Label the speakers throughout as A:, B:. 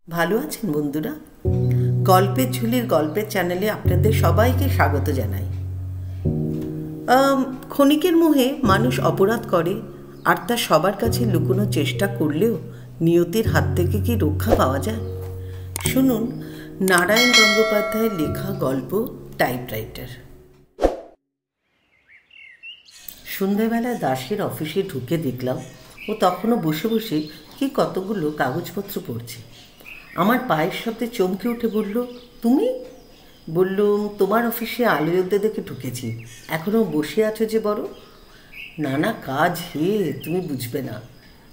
A: ভালো আছেন বন্ধুরা? গল্পের ঝুলির গল্পের চ্যানেলে আপনাদের সবাইকে স্বাগত জানাই। ক্ষণিকের মোহে মানুষ অপরাধ করে, আর তা সবার কাছে লুকোনোর চেষ্টা করলেও নিয়তির হাত থেকে কি রক্ষা পাওয়া যায়? শুনুন নারায়ণ গঙ্গোপাধ্যায়ের লেখা গল্প টাইপরাইটার। সন্ধ্যাবেলায় দাসের অফিসে ঢুকে দেখলাম ও তখনও বসে বসে কি কতগুলো কাগজপত্র পড়ছে। আমার পায়ের শব্দে চমকে উঠে বলল, তুমি? বললুম, তোমার অফিসে আলো জ্বলতে দেখে ঢুকেছি, এখনও বসে আছো যে বড়। নানা কাজ হে, তুমি বুঝবে না।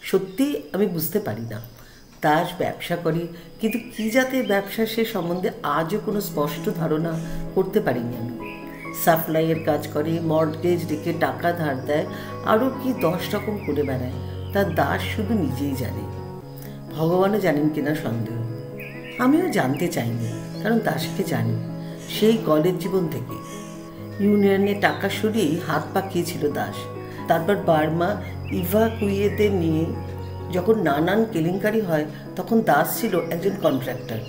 A: সত্যি আমি বুঝতে পারি না। দাস ব্যবসা করে, কিন্তু কী জাতের ব্যবসা সে সম্বন্ধে আজও কোনো স্পষ্ট ধারণা করতে পারিনি আমি। সাপ্লাইয়ের কাজ করে, মর্টগেজ রেখে টাকা ধার দেয়, আরও কি 10 রকম করে বেড়ায়, তার দাস শুধু নিজেই জানে। ভগবানও জানেন কিনা সন্দেহ। আমিও জানতে চাইনি, কারণ দাসকে জানি সেই কলেজ জীবন থেকে। ইউনিয়নে টাকা সরিয়েই হাত পাকিয়েছিল দাস। তারপর বার্মা ইভাকুয়েদের নিয়ে যখন নানান কেলেঙ্কারি হয়, তখন দাস ছিল একজন কন্ট্রাক্টর।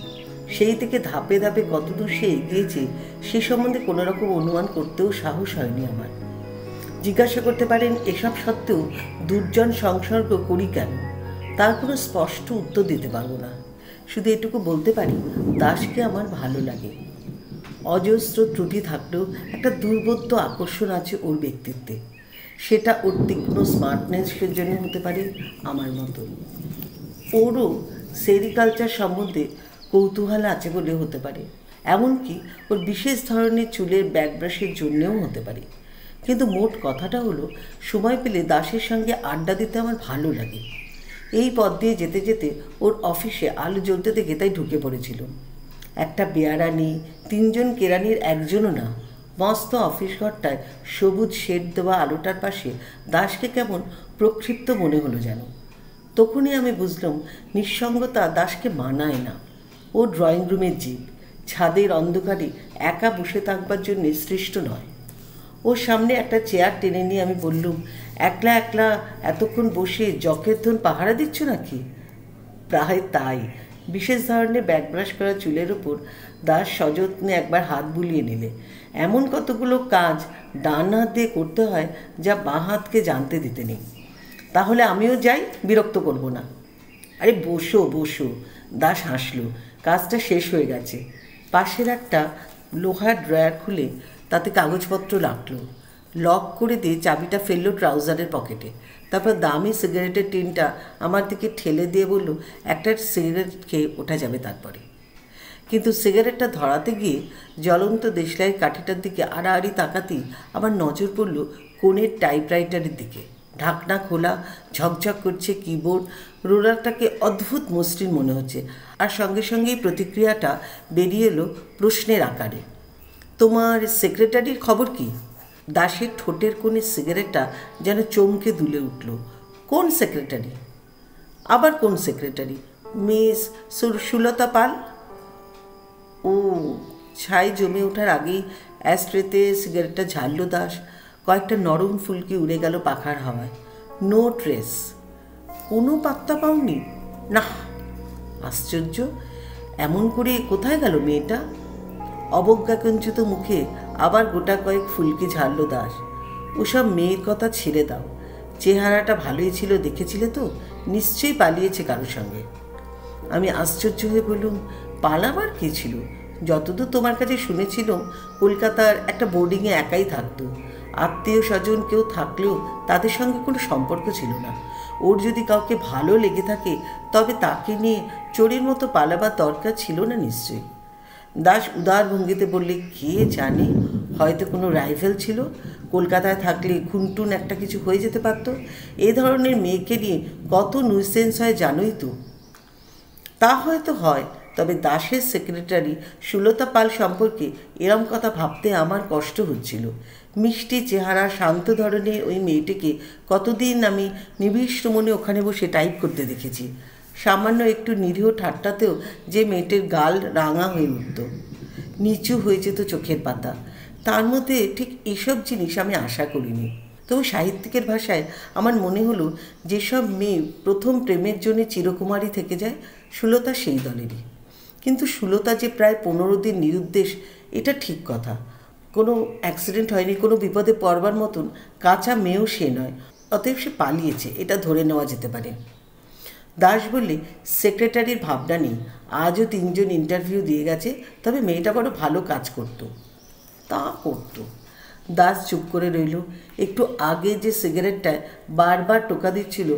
A: সেই থেকে ধাপে ধাপে কতদূর সে এগিয়েছে সে সম্বন্ধে কোনো রকম অনুমান করতেও সাহস হয়নি আমার। জিজ্ঞাসা করতে পারেন, এসব সত্ত্বেও দুর্জন সংসর্গ করি কেন? তার কোনো স্পষ্ট উত্তর দিতে পারবো না। শুধু এটুকু বলতে পারি, দাসকে আমার ভালো লাগে। অজস্র ত্রুটি থাকলেও একটা দুর্বোধ্য আকর্ষণ আছে ওর ব্যক্তিত্বে। সেটা ওর তীক্ষ্ণ স্মার্টনেসের জন্য হতে পারে, আমার মতো। ওরও সেরিকালচার সম্বন্ধে কৌতূহল আছে বলে হতে পারে, এমনকি ওর বিশেষ ধরনের চুলের ব্যাকব্রাশের জন্যেও হতে পারে। কিন্তু মোট কথাটা হলো, সময় পেলে দাসের সঙ্গে আড্ডা দিতে আমার ভালো লাগে। এই পথ দিয়ে যেতে যেতে ওর অফিসে আলো জ্বলতে দেখে তাই ঢুকে পড়েছিল। একটা বেয়ারানি, 3 জন কেরানির একজনও না। মস্ত অফিস ঘরটায় সবুজ শেড দেওয়া আলোটার পাশে দাসকে কেমন প্রক্ষিপ্ত মনে হলো যেন। তখনই আমি বুঝলাম নিঃসঙ্গতা দাসকে মানায় না। ও ড্রয়িং রুমের জীব, ছাদের অন্ধকারে একা বসে থাকবার জন্যে সৃষ্ট নয়। ওর সামনে একটা চেয়ার টেনে নিয়ে আমি বললুম, একলা একলা এতক্ষণ বসে জকের ধন পাহারা দিচ্ছ নাকি? প্রায় তাই। বিশেষ ধরনের ব্যাকব্রাশ করা চুলের ওপর দাস সযত্নে একবার হাত বুলিয়ে নিলে এমন কতগুলো কাজ ডান হাত দিয়ে করতে হয় যা বাঁ হাতকে জানতে দিতে নেই। তাহলে আমিও যাই, বিরক্ত করব না। আরে বসো বসো। দাস হাসলো। কাজটা শেষ হয়ে গেছে। পাশের একটা লোহার ড্রয়ার খুলে তাতে কাগজপত্র রাখলো। লক করে দিয়ে চাবিটা ফেললো ট্রাউজারের পকেটে। তারপর দামি সিগারেটের টিনটা আমার দিকে ঠেলে দিয়ে বলল, একটা সিগারেট খেয়ে ওঠা যাবে তারপরে। কিন্তু সিগারেটটা ধরাতে গিয়ে জ্বলন্ত দেশলাই কাঠিটার দিকে আড়াআড়ি তাকাতেই আমার নজর পড়ল কোণের টাইপরাইটারের দিকে। ঢাকনা খোলা, ঝকঝক করছে কিবোর্ড, রোলারটাকে অদ্ভুত মসৃণ মনে হচ্ছে। আর সঙ্গে সঙ্গেই প্রতিক্রিয়াটা বেরিয়ে এলো প্রশ্নের আকারে, তোমার সেক্রেটারির খবর কি? দাসের ঠোঁটের কোণে সিগারেটটা যেন চমকে দুলে উঠল। কোন সেক্রেটারি? আবার কোন সেক্রেটারি? মিস সুলতা পাল? ও। ছাই জমে ওঠার আগেই অ্যাস্ট্রেতে সিগারেটটা ঝাড়ল দাস। কয়েকটা নরম ফুলকি উড়ে গেল পাখার হাওয়ায়। No trace. কোনো পাত্তা পাওনি? না। আশ্চর্য, এমন করে কোথায় গেল মেয়েটা? অবজ্ঞাকঞ্চিত মুখে আবার গোটা কয়েক ফুলকি ঝাড়ল দাস। ওসব মেয়ের কথা ছেড়ে দাও। চেহারাটা ভালোই ছিল, দেখেছিলে তো? নিশ্চয়ই পালিয়েছে কারোর সঙ্গে। আমি আশ্চর্য হয়ে বললুম, পালাবার কী ছিল? যতদূর তোমার কাছে শুনেছিলাম কলকাতার একটা বোর্ডিংয়ে একাই থাকতো। আত্মীয় স্বজন কেউ থাকলেও তাদের সঙ্গে কোনো সম্পর্ক ছিল না। ওর যদি কাউকে ভালো লেগে থাকে তবে তাকে নিয়ে চোরের মতো পালাবার দরকার ছিল না নিশ্চয়ই। দাস উদার ভঙ্গিতে বললে, কে জানে, হয়তো কোনো রাইভেল ছিল। কলকাতায় থাকলে খুনটুন একটা কিছু হয়ে যেতে পারত। এ ধরনের মেয়েকে নিয়ে কত নুইসেন্স হয় জানোই তো। তা হয়তো হয়, তবে দাসের সেক্রেটারি সুলতা পাল সম্পর্কে এরম কথা ভাবতে আমার কষ্ট হচ্ছিল। মিষ্টি চেহারা, শান্ত ধরনের ওই মেয়েটিকে কতদিন আমি নিবিষ্ট মনে ওখানে বসে টাইপ করতে দেখেছি। সামান্য একটু নিরীহ ঠাট্টাতেও যে মেয়েটির গাল রাঙা হয়ে উঠত, নিচু হয়ে যেত চোখের পাতা, তার মধ্যে ঠিক এসব জিনিস আমি আশা করিনি। তবু সাহিত্যিকের ভাষায় আমার মনে হলো যেসব মেয়ে প্রথম প্রেমের জন্য চিরকুমারী থেকে যায়, সুলতা সেই দলেরই। কিন্তু সুলতা যে প্রায় 15 দিন নিরুদ্দেশ, এটা ঠিক কথা। কোনো অ্যাক্সিডেন্ট হয়নি, কোনো বিপদে পড়বার মতন কাঁচা মেয়েও সে নয়। অতএব সে পালিয়েছে, এটা ধরে নেওয়া যেতে পারে। দাস বললে, সেক্রেটারির ভাবনা নেই, আজও 3 জন ইন্টারভিউ দিয়ে গেছে, তবে মেয়েটা বড় ভালো কাজ করতো। তা করতো। দাস চুপ করে রইল। একটু আগে যে সিগারেটটায় বারবার টোকা দিচ্ছিল,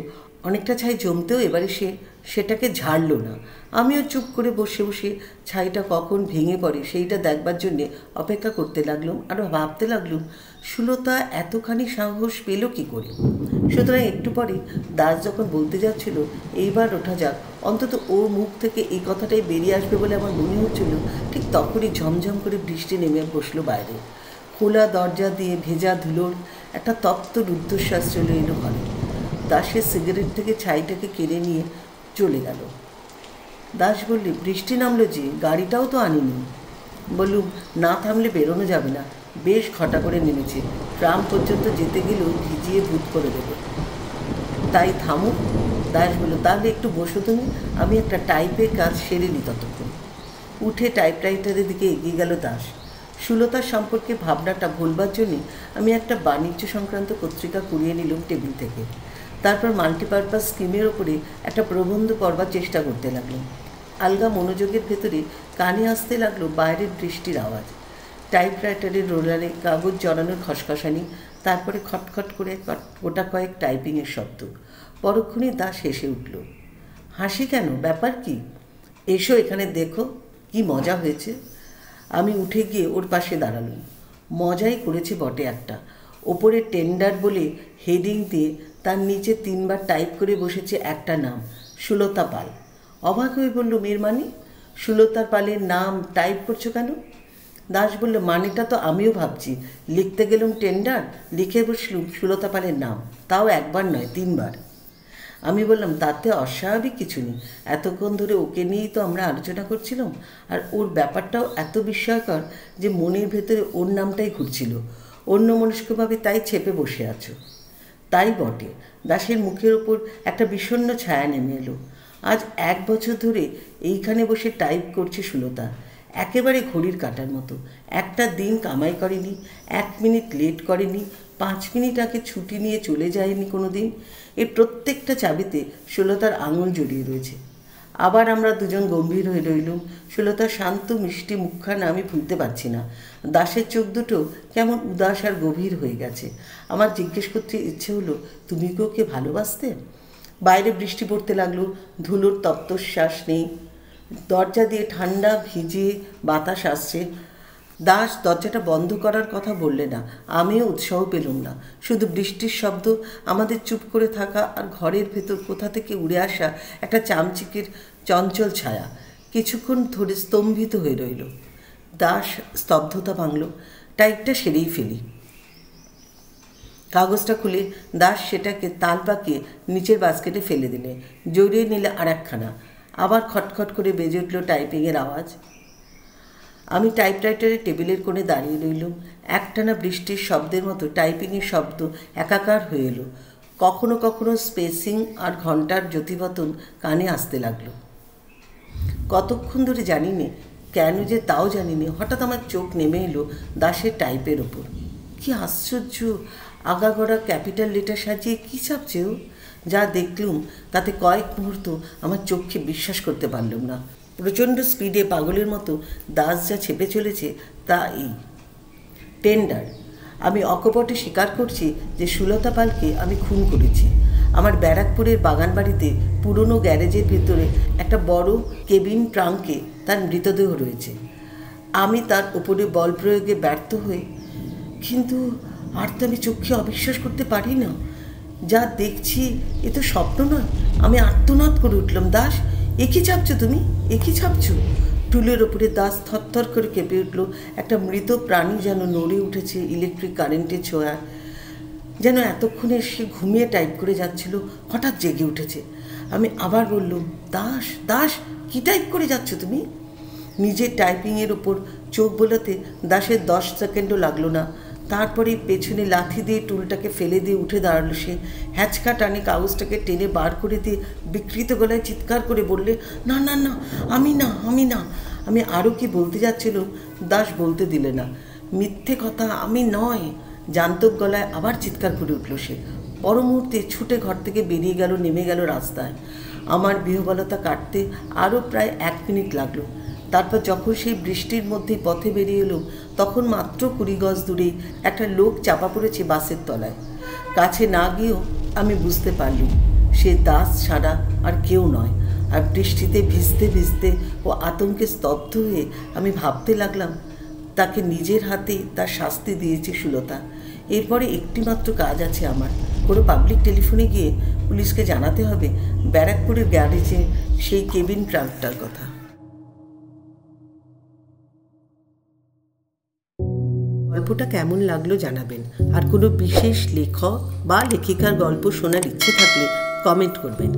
A: অনেকটা ছাই জমতেও এবারে সেটাকে ঝাড়ল না। আমিও চুপ করে বসে বসে ছাইটা কখন ভেঙে পড়ে সেইটা দেখবার জন্যে অপেক্ষা করতে লাগলুম। আর ভাবতে লাগলুম, সুলতা এতখানি সাহস পেল কী করে। সুতরাং একটু পরে দাস যখন বলতে যাচ্ছিল এইবার ওঠা যাক, অন্তত ওর মুখ থেকে এই কথাটাই বেরিয়ে আসবে বলে আমার মনে হচ্ছিল, ঠিক তখনই ঝমঝম করে বৃষ্টি নেমে বসলো বাইরে। খোলা দরজা দিয়ে ভেজা ধুলোর একটা তপ্ত রুদ্ধশ্বাস চলে এলো ঘরে। দাসের সিগারেট থেকে ছাইটাকে কেড়ে নিয়ে চলে গেল। দাস বললে, বৃষ্টি নামলো যে, গাড়িটাও তো আনিনি। বললুম, না থামলে বেরোনো যাবে না, বেশ ঘটা করে নেমেছে, ট্রাম পর্যন্ত যেতে গেলেও ভিজিয়ে ভূত করে দেবে। তাই থামুক। দাস বলল, তাহলে একটু বসো তুমি, আমি একটা টাইপের কাজ সেরে নিই ততক্ষণ। উঠে টাইপরাইটারের দিকে এগিয়ে গেল দাস। সুলতার সম্পর্কে ভাবনাটা ভুলবার জন্যে আমি একটা বাণিজ্য সংক্রান্ত পত্রিকা কুড়িয়ে নিলাম টেবিল থেকে। তারপর মাল্টিপারপাস স্কিমের ওপরে একটা প্রবন্ধ পড়বার চেষ্টা করতে লাগলাম। আলগা মনোযোগের ভেতরে কানে আসতে লাগলো বাইরের বৃষ্টির আওয়াজ, টাইপরাইটারের রোলারে কাগজ জড়ানোর খসখসানি, তারপরে খটখট করে গোটা কয়েক টাইপিংয়ের শব্দ। পরক্ষণে দাস হেসে উঠল। হাসি কেন, ব্যাপার কি? এসো এখানে দেখো কি মজা হয়েছে। আমি উঠে গিয়ে ওর পাশে দাঁড়ালুম। মজাই করেছে বটে একটা। ওপরে টেন্ডার বলে হেডিং দিয়ে তার নিচে 3 বার টাইপ করে বসেছে একটা নাম, সুলতা পাল। অবাক হয়ে বলল, মেয়ের মানে? সুলতার পালের নাম টাইপ করছো কেন? দাস বলল, মানেটা তো আমিও ভাবছি। লিখতে গেলুম টেন্ডার, লিখে বসলুম সুলতা পালের নাম, তাও একবার নয় 3 বার। আমি বললাম, তাতে অস্বাভাবিক কিছু নেই, এতক্ষণ ধরে ওকে নিয়েই তো আমরা আলোচনা করছিলাম, আর ওর ব্যাপারটাও এত বিস্ময়কর যে মনের ভেতরে ওর নামটাই ঘুরছিল। অন্য মনস্কভাবে তাই চেপে বসে আছো। তাই বটে। দাসের মুখের ওপর একটা বিষণ্ণ ছায়া নেমে এলো। আজ 1 বছর ধরে এইখানে বসে টাইপ করছে সুলতা, একেবারে ঘড়ির কাঁটার মতো। একটা দিন কামাই করেনি, 1 মিনিট লেট করেনি, 5 মিনিট আগে ছুটি নিয়ে চলে যায়নি কোনো দিন। এই প্রত্যেকটা চাবিতে সুলতার আঙুল জড়িয়ে রয়েছে। আবার আমরা দুজন গম্ভীর হয়ে রইলুম। সুলতার শান্ত মিষ্টি মুখখানা আমি ভুলতে পারছি না। দাসের চোখ দুটো কেমন উদাস আর গভীর হয়ে গেছে। আমার জিজ্ঞেস করতে ইচ্ছে হলো, তুমি কি ওকে ভালোবাসতে? বাইরে বৃষ্টি পড়তে লাগলো, ধুলোর তপ্তশ্বাস নেই। দরজা দিয়ে ঠান্ডা ভিজিয়ে বাতাস আসছে। দাস দরজাটা বন্ধ করার কথা বললে না, আমিও উৎসাহ পেলুম না। শুধু বৃষ্টির শব্দ, আমাদের চুপ করে থাকা, আর ঘরের ভেতর কোথা থেকে উড়ে আসা একটা চামচিকের চঞ্চল ছায়া। কিছুক্ষণ ধরে স্তম্ভিত হয়ে রইল। দাস স্তব্ধতা ভাঙল। টাইপটা সেরেই ফেলি। কাগজটা খুলে দাস সেটাকে তাল পাকিয়ে নিচের বাস্কেটে ফেলে দিলে। জড়িয়ে নিলে আর একখানা। আবার খটখট করে বেজে উঠল টাইপিংয়ের আওয়াজ। আমি টাইপরাইটারের টেবিলের কোণে দাঁড়িয়ে রইলুম। একটানা বৃষ্টির শব্দের মতো টাইপিংয়ের শব্দ একাকার হয়ে এলো। কখনো কখনো স্পেসিং আর ঘন্টার জ্যোতিপতন কানে আসতে লাগলো। কতক্ষণ ধরে জানি নে, কেন যে তাও জানি নে, হঠাৎ আমার চোখ নেমে এলো দাসের টাইপের ওপর। কি আশ্চর্য! আগাগোড়া ক্যাপিটাল লেটার সাজিয়ে কী ছাপছে ও! যা দেখলুম তাতে কয়েক মুহূর্ত আমার চোখকে বিশ্বাস করতে পারলাম না। প্রচণ্ড স্পিডে পাগলের মতো দাস যা ছেপে চলেছে তা এই। টেন্ডার। আমি অকপটে স্বীকার করছি যে সুলতা পালকে আমি খুন করেছি। আমার ব্যারাকপুরের বাগানবাড়িতে পুরনো গ্যারেজের ভেতরে একটা বড় কেবিন ট্রাঙ্কে তার মৃতদেহ রয়েছে। আমি তার উপরে বল প্রয়োগে ব্যর্থ হয়ে, কিন্তু আর তো আমি চোখে অবিশ্বাস করতে পারি না। যা দেখছি এ তো স্বপ্ন নয়। আমি আর্তনাদ করে উঠলাম, দাস, এ কী ছাপছো তুমি, এ কী ছাপছো? টুলের ওপরে দাস থরথর করে কেঁপে উঠল। একটা মৃত প্রাণী যেন নড়ে উঠেছে ইলেকট্রিক কারেন্টের ছোঁয়া। যেন এতক্ষণে সে ঘুমিয়ে টাইপ করে যাচ্ছিল, হঠাৎ জেগে উঠেছে। আমি আবার বললুম, দাস, দাস, কী টাইপ করে যাচ্ছ তুমি? নিজের টাইপিংয়ের ওপর চোখ বোলাতে দাসের 10 সেকেন্ডও লাগলো না। তারপরে পেছনে লাথি দিয়ে টুলটাকে ফেলে দিয়ে উঠে দাঁড়ালো সে। হ্যাচকা টানে কাগজটাকে টেনে বার করে দিয়ে বিকৃত গলায় চিৎকার করে বললে, না না না, আমি না, আমি না। আমি আরও কি বলতে যাচ্ছিল, দাস বলতে দিলে না। মিথ্যে কথা, আমি নয়। জান্তব গলায় আবার চিৎকার করে উঠল সে। পর মুহূর্তে ছুটে ঘর থেকে বেরিয়ে গেল, নেমে গেল রাস্তায়। আমার বিহ্বলতা কাটতে আরও প্রায় 1 মিনিট লাগলো। তারপর যখন সেই বৃষ্টির মধ্যেই পথে বেরিয়ে এলো, তখন মাত্র 20 গজ দূরেই একটা লোক চাপা পড়েছে বাসের তলায়। কাছে না গিয়েও আমি বুঝতে পারলুম সে দাস ছাড়া আর কেউ নয়। আর বৃষ্টিতে ভিজতে ভিজতে ও আতঙ্কে স্তব্ধ হয়ে আমি ভাবতে লাগলাম, তাকে নিজের হাতেই তার শাস্তি দিয়েছে সুলতা। এরপরে একটিমাত্র কাজ আছে আমার, কোনো পাবলিক টেলিফোনে গিয়ে পুলিশকে জানাতে হবে ব্যারাকপুরের গ্যারেজে সেই কেবিন ক্রাফটটার কথা। গল্পটা কেমন লাগলো জানাবেন। আর কোনো বিশেষ লেখক বা লেখিকার গল্প শোনার ইচ্ছে থাকলে কমেন্ট করবেন।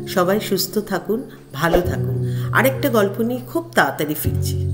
A: সবাই সুস্থ থাকুন, ভালো থাকুন। আরেকটা গল্প নিয়ে খুব তাড়াতাড়ি ফিরছি।